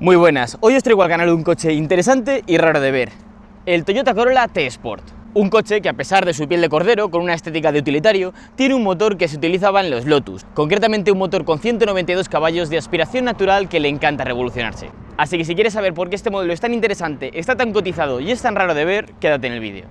Muy buenas, hoy os traigo al canal un coche interesante y raro de ver, el Toyota Corolla T-Sport. Un coche que, a pesar de su piel de cordero, con una estética de utilitario, tiene un motor que se utilizaba en los Lotus, concretamente un motor con 192 caballos de aspiración natural que le encanta revolucionarse. Así que si quieres saber por qué este modelo es tan interesante, está tan cotizado y es tan raro de ver, quédate en el vídeo.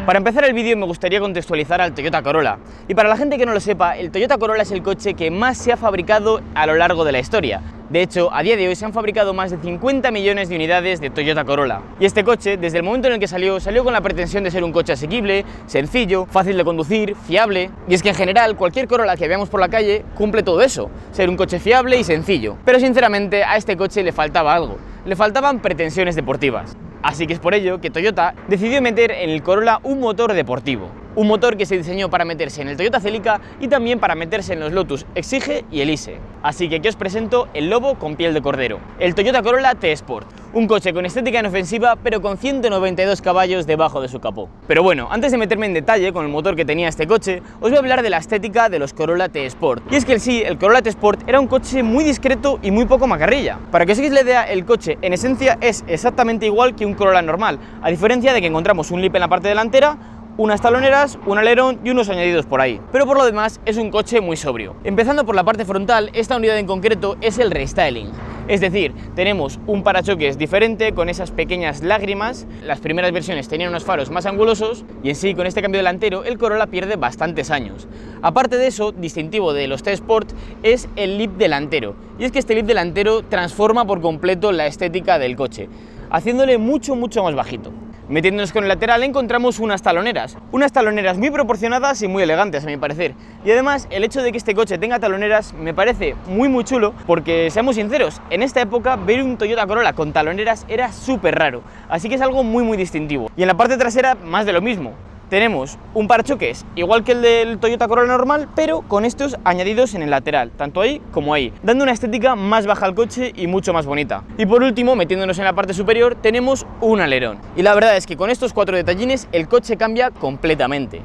Para empezar el vídeo me gustaría contextualizar al Toyota Corolla, y para la gente que no lo sepa, el Toyota Corolla es el coche que más se ha fabricado a lo largo de la historia. De hecho, a día de hoy se han fabricado más de 50 millones de unidades de Toyota Corolla. Y este coche, desde el momento en el que salió con la pretensión de ser un coche asequible, sencillo, fácil de conducir, fiable. Y es que en general cualquier Corolla que veamos por la calle cumple todo eso, ser un coche fiable y sencillo. Pero sinceramente a este coche le faltaba algo, le faltaban pretensiones deportivas. Así que es por ello que Toyota decidió meter en el Corolla un motor deportivo. Un motor que se diseñó para meterse en el Toyota Celica y también para meterse en los Lotus Exige y Elise. Así que aquí os presento el lobo con piel de cordero, el Toyota Corolla T-Sport. Un coche con estética inofensiva, pero con 192 caballos debajo de su capó. Pero bueno, antes de meterme en detalle con el motor que tenía este coche, os voy a hablar de la estética de los Corolla T-Sport. Y es que el Corolla T-Sport era un coche muy discreto y muy poco macarrilla. Para que os hagáis la idea, el coche en esencia es exactamente igual que un Corolla normal, a diferencia de que encontramos un lip en la parte delantera, unas taloneras, un alerón y unos añadidos por ahí. Pero por lo demás es un coche muy sobrio. Empezando por la parte frontal, esta unidad en concreto es el restyling. Es decir, tenemos un parachoques diferente con esas pequeñas lágrimas. Las primeras versiones tenían unos faros más angulosos y en sí con este cambio delantero el Corolla pierde bastantes años. Aparte de eso, distintivo de los T-Sport es el lip delantero. Y es que este lip delantero transforma por completo la estética del coche, haciéndole mucho más bajito. Metiéndonos con el lateral encontramos unas taloneras muy proporcionadas y muy elegantes a mi parecer. Y además el hecho de que este coche tenga taloneras me parece muy chulo porque, seamos sinceros, en esta época ver un Toyota Corolla con taloneras era súper raro, así que es algo muy distintivo. Y en la parte trasera más de lo mismo. Tenemos un parachoques igual que el del Toyota Corolla normal, pero con estos añadidos en el lateral, tanto ahí como ahí, dando una estética más baja al coche y mucho más bonita. Y por último, metiéndonos en la parte superior, tenemos un alerón. Y la verdad es que con estos 4 detallines el coche cambia completamente.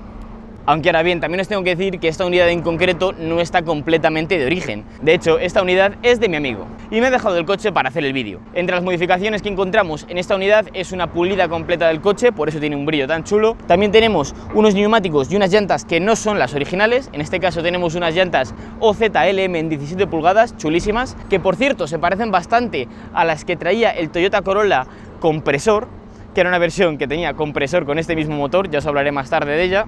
Aunque ahora bien, también os tengo que decir que esta unidad en concreto no está completamente de origen. De hecho, esta unidad es de mi amigo y me ha dejado el coche para hacer el vídeo. Entre las modificaciones que encontramos en esta unidad es una pulida completa del coche, por eso tiene un brillo tan chulo. También tenemos unos neumáticos y unas llantas que no son las originales. En este caso tenemos unas llantas OZLM en 17 pulgadas, chulísimas, que por cierto se parecen bastante a las que traía el Toyota Corolla compresor, que era una versión que tenía compresor con este mismo motor, ya os hablaré más tarde de ella.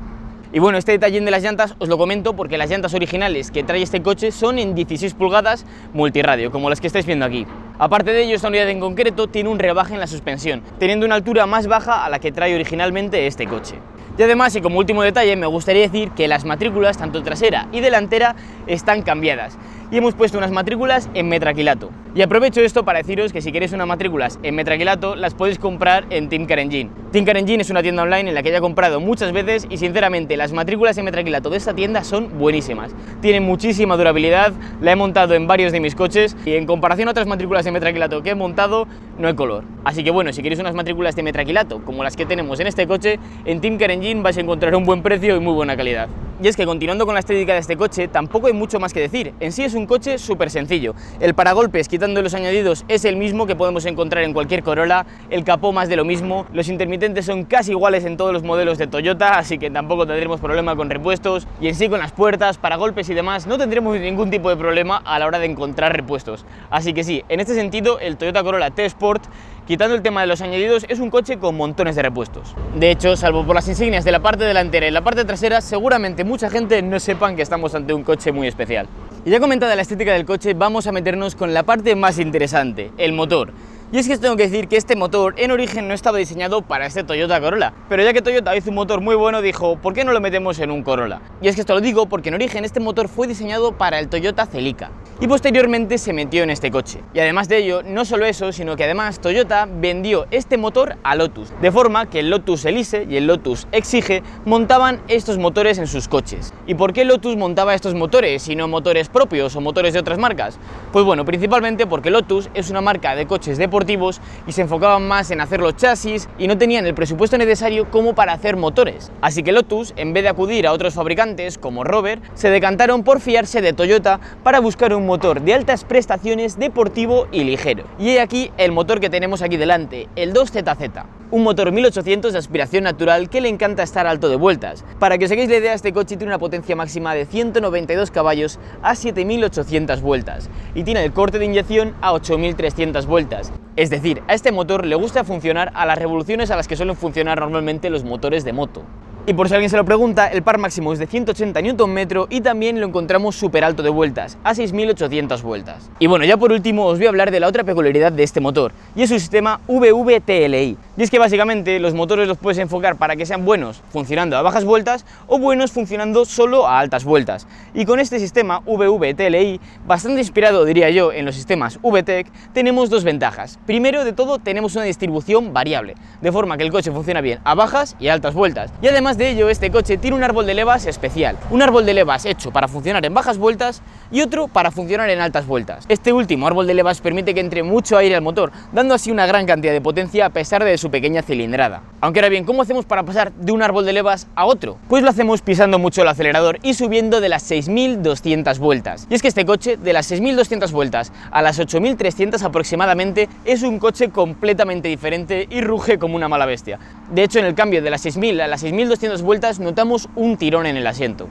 Y bueno, este detallín de las llantas os lo comento porque las llantas originales que trae este coche son en 16 pulgadas multirradio, como las que estáis viendo aquí. Aparte de ello, esta unidad en concreto tiene un rebaje en la suspensión, teniendo una altura más baja a la que trae originalmente este coche. Y además, y como último detalle, me gustaría decir que las matrículas, tanto trasera y delantera, están cambiadas. Y hemos puesto unas matrículas en metraquilato. Y aprovecho esto para deciros que si queréis unas matrículas en metraquilato, las podéis comprar en Team Car Engine. Team Car Engine es una tienda online en la que ya he comprado muchas veces y sinceramente las matrículas en metraquilato de esta tienda son buenísimas. Tienen muchísima durabilidad, la he montado en varios de mis coches y en comparación a otras matrículas de metraquilato que he montado, no hay color. Así que bueno, si queréis unas matrículas de metraquilato como las que tenemos en este coche, en Team Car Engine vais a encontrar un buen precio y muy buena calidad. Y es que continuando con la estética de este coche, tampoco hay mucho más que decir. En sí es un coche súper sencillo. El paragolpes, quitando los añadidos, es el mismo que podemos encontrar en cualquier Corolla. El capó más de lo mismo. Los intermitentes son casi iguales en todos los modelos de Toyota, así que tampoco tendremos problema con repuestos. Y en sí con las puertas, paragolpes y demás, no tendremos ningún tipo de problema a la hora de encontrar repuestos. Así que sí, en este sentido, el Toyota Corolla T-Sport, quitando el tema de los añadidos, es un coche con montones de repuestos. De hecho, salvo por las insignias de la parte delantera y la parte trasera, seguramente mucha gente no sepan que estamos ante un coche muy especial. Y ya comentada la estética del coche, vamos a meternos con la parte más interesante, el motor. Y es que os tengo que decir que este motor en origen no estaba diseñado para este Toyota Corolla, pero ya que Toyota hizo un motor muy bueno, dijo, ¿por qué no lo metemos en un Corolla? Y es que esto lo digo porque en origen este motor fue diseñado para el Toyota Celica. y posteriormente se metió en este coche. Y además de ello, no solo eso, sino que además Toyota vendió este motor a Lotus, de forma que el Lotus Elise y el Lotus Exige montaban estos motores en sus coches. ¿Y por qué Lotus montaba estos motores y no motores propios o motores de otras marcas? Pues bueno, principalmente porque Lotus es una marca de coches deportivos y se enfocaban más en hacer los chasis y no tenían el presupuesto necesario como para hacer motores. Así que Lotus, en vez de acudir a otros fabricantes como Rover, se decantaron por fiarse de Toyota para buscar un motor de altas prestaciones, deportivo y ligero. Y he aquí el motor que tenemos aquí delante, el 2ZZ. Un motor 1800 de aspiración natural que le encanta estar alto de vueltas. Para que os hagáis la idea, este coche tiene una potencia máxima de 192 caballos a 7800 vueltas y tiene el corte de inyección a 8300 vueltas. Es decir, a este motor le gusta funcionar a las revoluciones a las que suelen funcionar normalmente los motores de moto. Y por si alguien se lo pregunta, el par máximo es de 180 Nm y también lo encontramos súper alto de vueltas, a 6800 vueltas. Y bueno, ya por último os voy a hablar de la otra peculiaridad de este motor, y es su sistema VVTLI. Y es que básicamente los motores los puedes enfocar para que sean buenos funcionando a bajas vueltas o buenos funcionando solo a altas vueltas. Y con este sistema VVTLI, bastante inspirado diría yo en los sistemas VTEC, tenemos dos ventajas. Primero de todo, tenemos una distribución variable, de forma que el coche funciona bien a bajas y a altas vueltas. Y además de ello, este coche tiene un árbol de levas especial, un árbol de levas hecho para funcionar en bajas vueltas y otro para funcionar en altas vueltas. Este último árbol de levas permite que entre mucho aire al motor, dando así una gran cantidad de potencia a pesar de su pequeña cilindrada. Aunque ahora bien, ¿cómo hacemos para pasar de un árbol de levas a otro? Pues lo hacemos pisando mucho el acelerador y subiendo de las 6200 vueltas. Y es que este coche, de las 6200 vueltas a las 8300 aproximadamente, es un coche completamente diferente y ruge como una mala bestia. De hecho, en el cambio de las 6000 a las 6200 vueltas notamos un tirón en el asiento.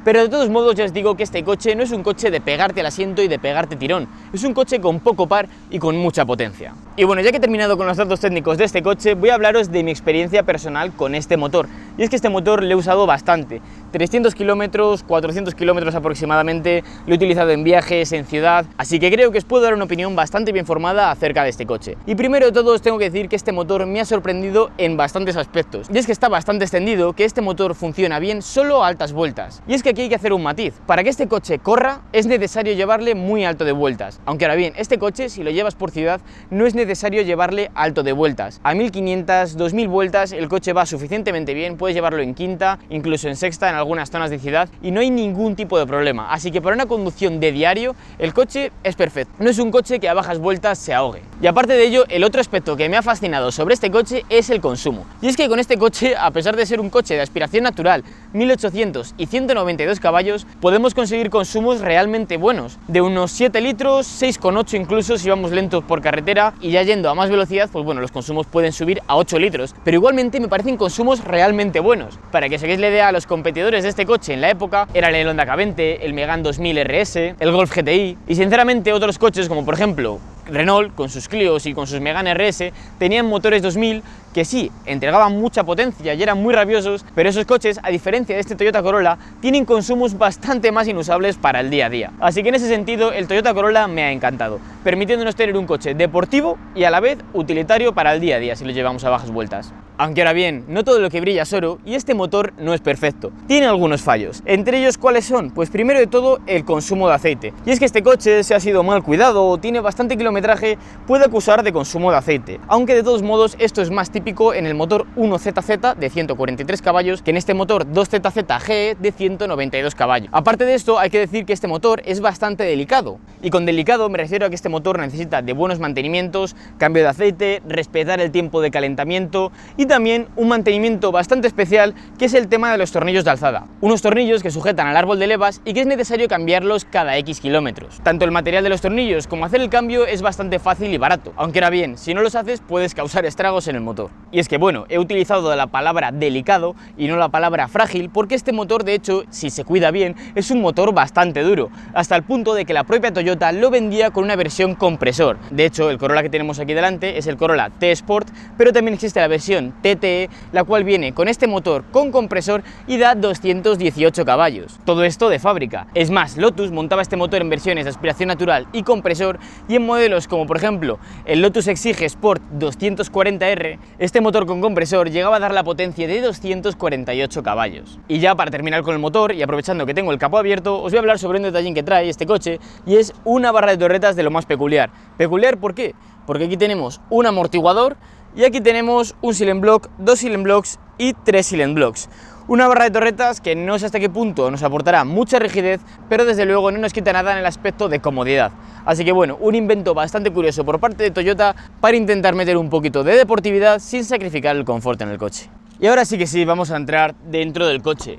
Pero de todos modos ya os digo que este coche no es un coche de pegarte al asiento y de pegarte tirón, es un coche con poco par y con mucha potencia. Y bueno, ya que he terminado con los datos técnicos de este coche, voy a hablaros de mi experiencia personal con este motor. Y es que este motor lo he usado bastante, 300 kilómetros, 400 kilómetros aproximadamente, lo he utilizado en viajes, en ciudad, así que creo que os puedo dar una opinión bastante bien formada acerca de este coche. Y primero de todo os tengo que decir que este motor me ha sorprendido en bastantes aspectos, y es que está bastante extendido, que este motor funciona bien solo a altas vueltas. Y es que aquí hay que hacer un matiz, para que este coche corra es necesario llevarle muy alto de vueltas, aunque ahora bien, este coche si lo llevas por ciudad no es necesario llevarle alto de vueltas. A 1500, 2000 vueltas el coche va suficientemente bien, puedes llevarlo en quinta, incluso en sexta en algunas zonas de ciudad y no hay ningún tipo de problema, así que para una conducción de diario el coche es perfecto, no es un coche que a bajas vueltas se ahogue. Y aparte de ello, el otro aspecto que me ha fascinado sobre este coche es el consumo, y es que con este coche, a pesar de ser un coche de aspiración natural, 1800 y 192 caballos, podemos conseguir consumos realmente buenos, de unos 7 litros, 6,8 incluso si vamos lentos por carretera, y ya yendo a más velocidad, pues bueno, los consumos pueden subir a 8 litros, pero igualmente me parecen consumos realmente buenos. Para que os hagáis la idea, los competidores de este coche en la época eran el Honda K20, el Megane 2000 RS, el Golf GTI, y sinceramente otros coches como por ejemplo Renault con sus Clios y con sus Megane RS tenían motores 2000 que sí, entregaban mucha potencia y eran muy rabiosos, pero esos coches, a diferencia de este Toyota Corolla, tienen consumos bastante más inusables para el día a día. Así que en ese sentido el Toyota Corolla me ha encantado, permitiéndonos tener un coche deportivo y a la vez utilitario para el día a día si lo llevamos a bajas vueltas. Aunque ahora bien, no todo lo que brilla es oro y este motor no es perfecto, tiene algunos fallos. Entre ellos, ¿cuáles son? Pues primero de todo, el consumo de aceite. Y es que este coche, si ha sido mal cuidado o tiene bastante kilometraje, puede acusar de consumo de aceite. Aunque de todos modos, esto es más típico en el motor 1ZZ de 143 caballos que en este motor 2ZZ GE de 192 caballos. Aparte de esto, hay que decir que este motor es bastante delicado. Y con delicado me refiero a que este motor necesita de buenos mantenimientos, cambio de aceite, respetar el tiempo de calentamiento y también un mantenimiento bastante especial que es el tema de los tornillos de alzada. Unos tornillos que sujetan al árbol de levas y que es necesario cambiarlos cada X kilómetros. Tanto el material de los tornillos como hacer el cambio es bastante fácil y barato, aunque ahora bien, si no los haces puedes causar estragos en el motor. Y es que bueno, he utilizado la palabra delicado y no la palabra frágil porque este motor, de hecho, si se cuida bien, es un motor bastante duro, hasta el punto de que la propia Toyota lo vendía con una versión compresor. De hecho, el Corolla que tenemos aquí delante es el Corolla T-Sport, pero también existe la versión TTE, la cual viene con este motor con compresor y da 218 caballos. Todo esto de fábrica. Es más, Lotus montaba este motor en versiones de aspiración natural y compresor, y en modelos como por ejemplo el Lotus Exige Sport 240R, este motor con compresor llegaba a dar la potencia de 248 caballos. Y ya para terminar con el motor, y aprovechando que tengo el capó abierto, os voy a hablar sobre un detallín que trae este coche, y es una barra de torretas de lo más peculiar. ¿Peculiar por qué? Porque aquí tenemos un amortiguador y aquí tenemos un silent block, 2 silent blocks y 3 silent blocks. Una barra de torretas que no sé hasta qué punto nos aportará mucha rigidez, pero desde luego no nos quita nada en el aspecto de comodidad. Así que bueno, un invento bastante curioso por parte de Toyota para intentar meter un poquito de deportividad sin sacrificar el confort en el coche. Y ahora sí que sí, vamos a entrar dentro del coche.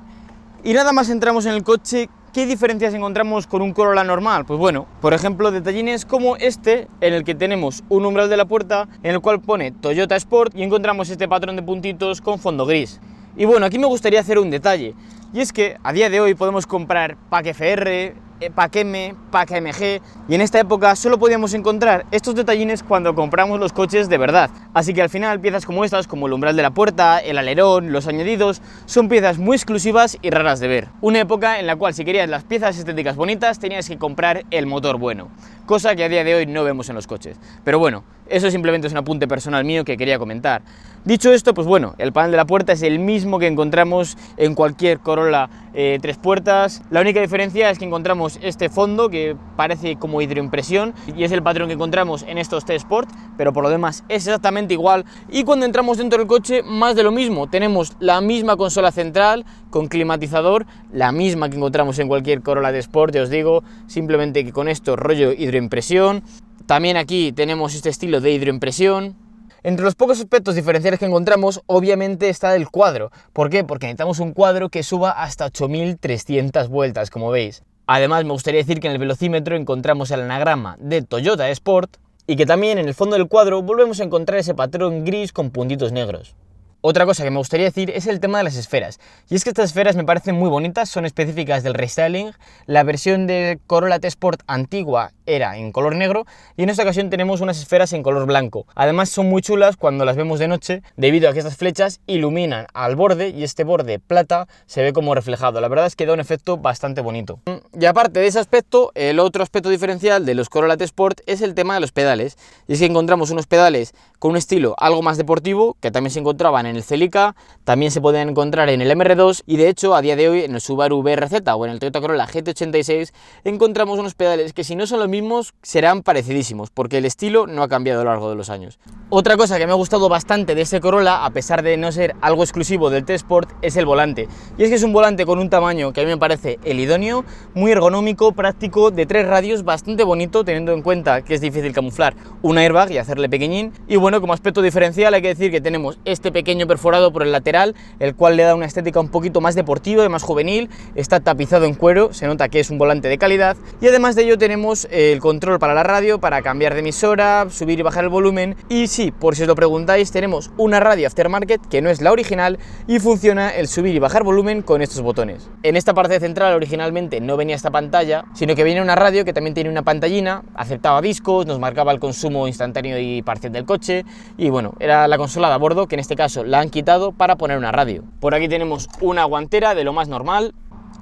Y nada más entramos en el coche, ¿qué diferencias encontramos con un Corolla normal? Pues bueno, por ejemplo, detallines como este, en el que tenemos un umbral de la puerta en el cual pone Toyota Sport y encontramos este patrón de puntitos con fondo gris. Y bueno, aquí me gustaría hacer un detalle, y es que a día de hoy podemos comprar pack FR, pack M, pack AMG, y en esta época solo podíamos encontrar estos detallines cuando compramos los coches de verdad. Así que al final piezas como estas, como el umbral de la puerta, el alerón, los añadidos, son piezas muy exclusivas y raras de ver. Una época en la cual si querías las piezas estéticas bonitas tenías que comprar el motor bueno, cosa que a día de hoy no vemos en los coches. Pero bueno, eso simplemente es un apunte personal mío que quería comentar. Dicho esto, pues bueno, el panel de la puerta es el mismo que encontramos en cualquier Corolla 3 puertas. La única diferencia es que encontramos este fondo que parece como hidroimpresión y es el patrón que encontramos en estos T-Sport, pero por lo demás es exactamente igual. Y cuando entramos dentro del coche, más de lo mismo. Tenemos la misma consola central con climatizador, la misma que encontramos en cualquier Corolla T-Sport, ya os digo, simplemente que con esto rollo hidroimpresión. También aquí tenemos este estilo de hidroimpresión. Entre los pocos aspectos diferenciales que encontramos, obviamente está el cuadro. ¿Por qué? Porque necesitamos un cuadro que suba hasta 8300 vueltas, como veis. Además, me gustaría decir que en el velocímetro encontramos el anagrama de Toyota Sport y que también en el fondo del cuadro volvemos a encontrar ese patrón gris con puntitos negros. Otra cosa que me gustaría decir es el tema de las esferas, y es que estas esferas me parecen muy bonitas, son específicas del restyling. La versión de Corolla T-Sport antigua era en color negro y en esta ocasión tenemos unas esferas en color blanco. Además son muy chulas cuando las vemos de noche debido a que estas flechas iluminan al borde y este borde plata se ve como reflejado. La verdad es que da un efecto bastante bonito. Y aparte de ese aspecto, el otro aspecto diferencial de los Corolla T-Sport es el tema de los pedales, y es que encontramos unos pedales con un estilo algo más deportivo que también se encontraban en el Celica, también se pueden encontrar en el MR2 y de hecho a día de hoy en el Subaru BRZ o en el Toyota Corolla GT86 encontramos unos pedales que si no son los mismos serán parecidísimos porque el estilo no ha cambiado a lo largo de los años. Otra cosa que me ha gustado bastante de este Corolla, a pesar de no ser algo exclusivo del T-Sport, es el volante, y es que es un volante con un tamaño que a mí me parece el idóneo, muy ergonómico, práctico, de 3 radios, bastante bonito teniendo en cuenta que es difícil camuflar un airbag y hacerle pequeñín. Y bueno, como aspecto diferencial hay que decir que tenemos este pequeño perforado por el lateral, el cual le da una estética un poquito más deportiva y más juvenil. Está tapizado en cuero, se nota que es un volante de calidad, y además de ello tenemos el control para la radio, para cambiar de emisora, subir y bajar el volumen. Y sí, por si os lo preguntáis, tenemos una radio aftermarket que no es la original y funciona el subir y bajar volumen con estos botones. En esta parte central originalmente no venía esta pantalla, sino que viene una radio que también tiene una pantallina, aceptaba discos, nos marcaba el consumo instantáneo y parcial del coche, y bueno, era la consola de a bordo que en este caso la han quitado para poner una radio. Por aquí tenemos una guantera de lo más normal.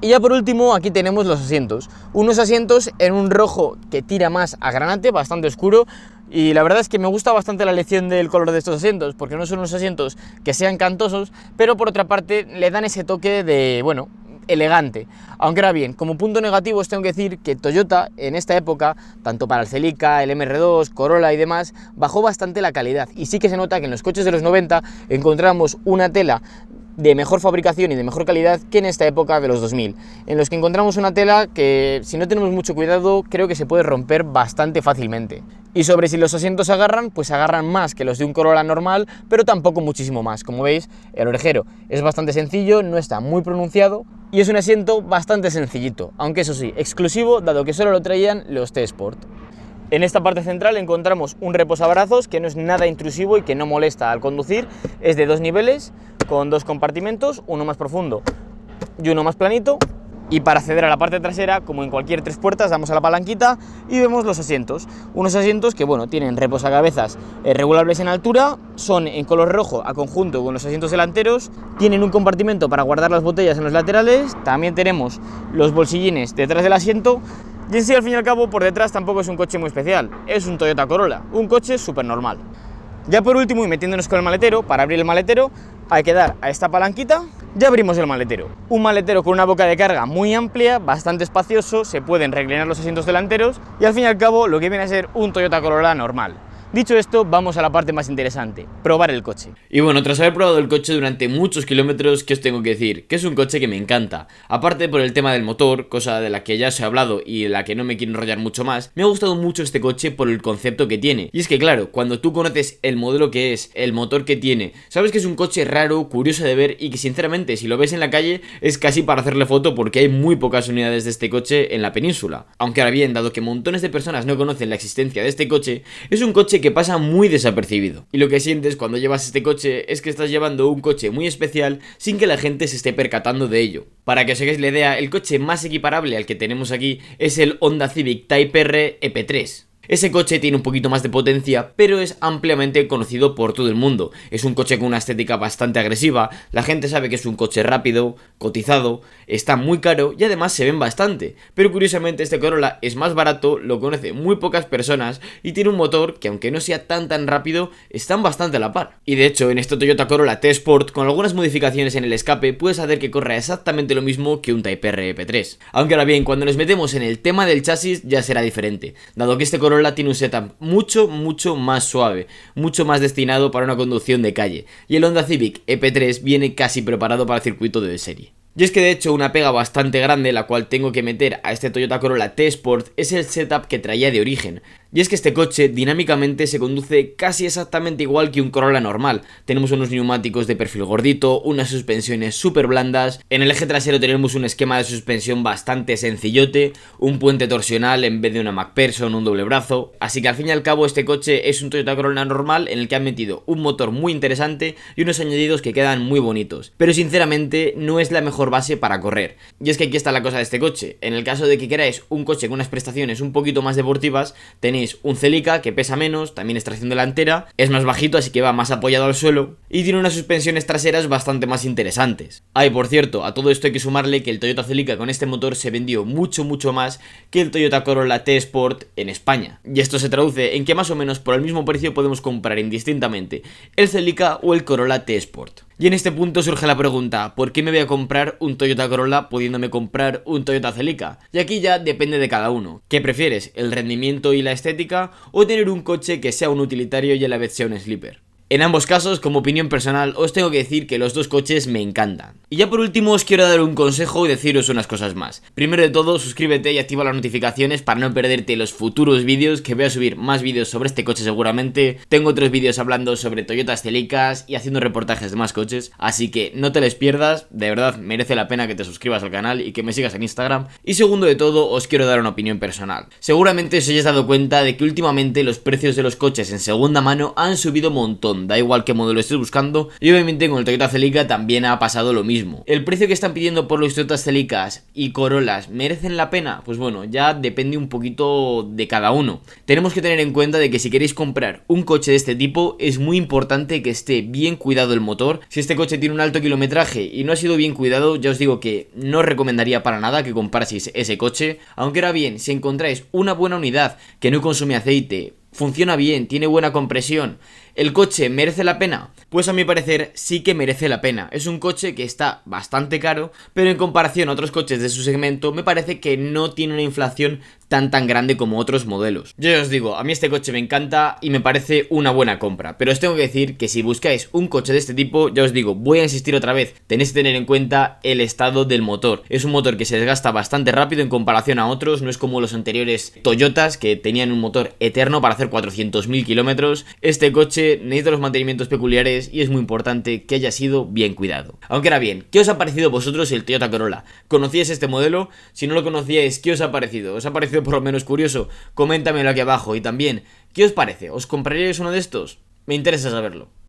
Y ya por último aquí tenemos los asientos, unos asientos en un rojo que tira más a granate, bastante oscuro, y la verdad es que me gusta bastante la elección del color de estos asientos, porque no son unos asientos que sean cantosos, pero por otra parte le dan ese toque de, bueno, elegante. Aunque ahora bien, como punto negativo os tengo que decir que Toyota en esta época, tanto para el Celica, el MR2, Corolla y demás, bajó bastante la calidad, y sí que se nota que en los coches de los 90 encontramos una tela de mejor fabricación y de mejor calidad que en esta época de los 2000, en los que encontramos una tela que si no tenemos mucho cuidado creo que se puede romper bastante fácilmente. Y sobre si los asientos agarran, pues agarran más que los de un Corolla normal, pero tampoco muchísimo más. Como veis, el orejero es bastante sencillo, no está muy pronunciado y es un asiento bastante sencillito, aunque eso sí, exclusivo, dado que solo lo traían los T-Sport. En esta parte central encontramos un reposabrazos que no es nada intrusivo y que no molesta al conducir. Es de 2 niveles, con 2 compartimentos, uno más profundo y uno más planito. Y para acceder a la parte trasera, como en cualquier 3 puertas, damos a la palanquita y vemos los asientos. Unos asientos que, bueno, tienen reposacabezas regulables en altura, son en color rojo a conjunto con los asientos delanteros, tienen un compartimento para guardar las botellas en los laterales, también tenemos los bolsillines detrás del asiento. Y en sí, al fin y al cabo, por detrás tampoco es un coche muy especial, es un Toyota Corolla, un coche súper normal. Ya por último, y metiéndonos con el maletero, para abrir el maletero hay que dar a esta palanquita, ya abrimos el maletero. Un maletero con una boca de carga muy amplia, bastante espacioso, se pueden reclinar los asientos delanteros y al fin y al cabo lo que viene a ser un Toyota Corolla normal. Dicho esto, vamos a la parte más interesante, probar el coche. Y bueno, tras haber probado el coche durante muchos kilómetros, ¿qué os tengo que decir? Que es un coche que me encanta. Aparte por el tema del motor, cosa de la que ya os he hablado y de la que no me quiero enrollar mucho más, me ha gustado mucho este coche por el concepto que tiene. Y es que claro, cuando tú conoces el modelo que es, el motor que tiene, sabes que es un coche raro, curioso de ver y que sinceramente si lo ves en la calle es casi para hacerle foto porque hay muy pocas unidades de este coche en la península. Aunque ahora bien, dado que montones de personas no conocen la existencia de este coche, es un coche que pasa muy desapercibido. Y lo que sientes cuando llevas este coche es que estás llevando un coche muy especial sin que la gente se esté percatando de ello. Para que os hagáis la idea, el coche más equiparable al que tenemos aquí es el Honda Civic Type R EP3. Ese coche tiene un poquito más de potencia, pero es ampliamente conocido por todo el mundo. Es un coche con una estética bastante agresiva, la gente sabe que es un coche rápido, cotizado, está muy caro y además se ven bastante. Pero curiosamente este Corolla es más barato, lo conoce muy pocas personas y tiene un motor que aunque no sea tan rápido, están bastante a la par. Y de hecho en este Toyota Corolla T-Sport, con algunas modificaciones en el escape, puedes hacer que corra exactamente lo mismo que un Type R EP3. Aunque ahora bien, cuando nos metemos en el tema del chasis ya será diferente, dado que este Corolla tiene un setup mucho más suave, mucho más destinado para una conducción de calle, y el Honda Civic EP3 viene casi preparado para el circuito de serie. Y es que de hecho una pega bastante grande la cual tengo que meter a este Toyota Corolla T-Sport es el setup que traía de origen. Y es que este coche dinámicamente se conduce casi exactamente igual que un Corolla normal. Tenemos unos neumáticos de perfil gordito, unas suspensiones súper blandas, en el eje trasero tenemos un esquema de suspensión bastante sencillote, un puente torsional en vez de una MacPherson, un doble brazo, así que al fin y al cabo este coche es un Toyota Corolla normal en el que han metido un motor muy interesante y unos añadidos que quedan muy bonitos, pero sinceramente no es la mejor base para correr. Y es que aquí está la cosa de este coche, en el caso de que queráis un coche con unas prestaciones un poquito más deportivas, tenéis un Celica que pesa menos, también es tracción delantera, es más bajito así que va más apoyado al suelo y tiene unas suspensiones traseras bastante más interesantes. Ah, y por cierto, a todo esto hay que sumarle que el Toyota Celica con este motor se vendió mucho más que el Toyota Corolla T-Sport en España. Y esto se traduce en que más o menos por el mismo precio podemos comprar indistintamente el Celica o el Corolla T-Sport. Y en este punto surge la pregunta, ¿por qué me voy a comprar un Toyota Corolla pudiéndome comprar un Toyota Celica? Y aquí ya depende de cada uno. ¿Qué prefieres? ¿El rendimiento y la estética? ¿O tener un coche que sea un utilitario y a la vez sea un sleeper? En ambos casos, como opinión personal, os tengo que decir que los dos coches me encantan. Y ya por último os quiero dar un consejo y deciros unas cosas más. Primero de todo, suscríbete y activa las notificaciones para no perderte los futuros vídeos, que voy a subir más vídeos sobre este coche seguramente. Tengo otros vídeos hablando sobre Toyotas Celicas y haciendo reportajes de más coches, así que no te les pierdas, de verdad merece la pena que te suscribas al canal y que me sigas en Instagram. Y segundo de todo, os quiero dar una opinión personal. Seguramente os hayáis dado cuenta de que últimamente los precios de los coches en segunda mano han subido un montón. Da igual qué modelo estés buscando, y obviamente con el Toyota Celica también ha pasado lo mismo. ¿El precio que están pidiendo por los Toyotas Celicas y Corollas merecen la pena? Pues bueno, ya depende un poquito de cada uno. Tenemos que tener en cuenta de que si queréis comprar un coche de este tipo es muy importante que esté bien cuidado el motor. Si este coche tiene un alto kilometraje y no ha sido bien cuidado, ya os digo que no os recomendaría para nada que compraseis ese coche. Aunque ahora bien, si encontráis una buena unidad que no consume aceite, funciona bien, tiene buena compresión, ¿el coche merece la pena? Pues a mi parecer sí que merece la pena. Es un coche que está bastante caro, pero en comparación a otros coches de su segmento me parece que no tiene una inflación tan grande como otros modelos. Yo os digo, a mí este coche me encanta y me parece una buena compra, pero os tengo que decir que si buscáis un coche de este tipo, ya os digo, voy a insistir otra vez, tenéis que tener en cuenta el estado del motor. Es un motor que se desgasta bastante rápido en comparación a otros, no es como los anteriores Toyotas que tenían un motor eterno para hacer 400.000 kilómetros. Este coche coche necesita los mantenimientos peculiares y es muy importante que haya sido bien cuidado. Aunque ahora bien, ¿qué os ha parecido a vosotros el Toyota Corolla? ¿Conocíais este modelo? Si no lo conocíais, ¿qué os ha parecido? ¿Os ha parecido por lo menos curioso? Coméntamelo aquí abajo. Y también, ¿qué os parece? ¿Os compraríais uno de estos? Me interesa saberlo.